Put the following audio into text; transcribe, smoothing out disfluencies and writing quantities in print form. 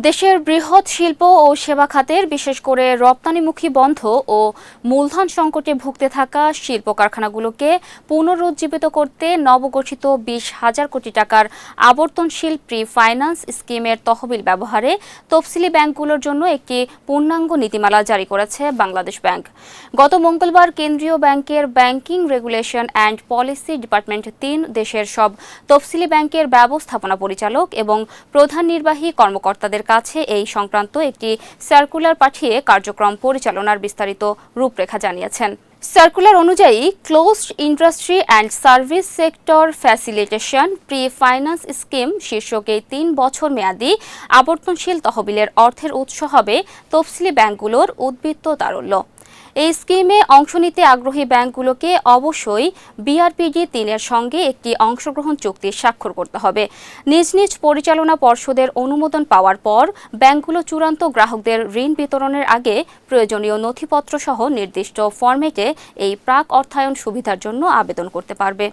দেশের বৃহৎ শিল্প ও সেবা খাতের বিশেষ করে রপ্তানিমুখী বন্ধ ও মূলধন সংকটে ভুগতে থাকা শিল্প কারখানাগুলোকে পুনরুজ্জীবিত করতে নবগঠিত 20,000 কোটি টাকার আবর্তনশীল প্রি ফাইন্যান্স স্কিমের তহবিল ব্যবহারে তফসিলি ব্যাংকগুলোর জন্য একটি পূর্ণাঙ্গ নীতিমালা জারি করেছে বাংলাদেশ ব্যাংক। গত মঙ্গলবার কেন্দ্রীয় ব্যাংকের banking regulation and policy department 3 দেশের সব তফসিলি ব্যাংকের ব্যবস্থাপনা পরিচালক এবং প্রধান নির্বাহী কর্মকর্তাদের কাছে এই সংক্রান্ত একটি সার্কুলার পাঠিয়ে কার্যক্রম পরিচালনার বিস্তারিত রূপরেখা জানিয়েছেন। সার্কুলার অনুযায়ী closed industry and service sector facilitation pre finance scheme শীর্ষক এই 3 বছর মেয়াদী আবর্তনশীল তহবিলের অর্থের উৎস হবে তফসিলি ব্যাংকগুলোর উদ্বৃত্ত তারল্য। এই স্কিমে অংশ নিতে আগ্রহী ব্যাংকগুলোকে অবশ্যই BRPD 3-এর সঙ্গে একটি অংশগ্রহণ চুক্তি স্বাক্ষর করতে হবে। নিজ নিজ পরিচালনা পর্ষদের অনুমোদন পাওয়ার পর ব্যাংকগুলো চূড়ান্ত গ্রাহকদের ঋণ বিতরণের আগে প্রয়োজনীয় নথিপত্র সহ নির্দিষ্ট ফরম্যাটে এই প্রাক অর্থায়ন সুবিধার জন্য আবেদন করতে পারবে।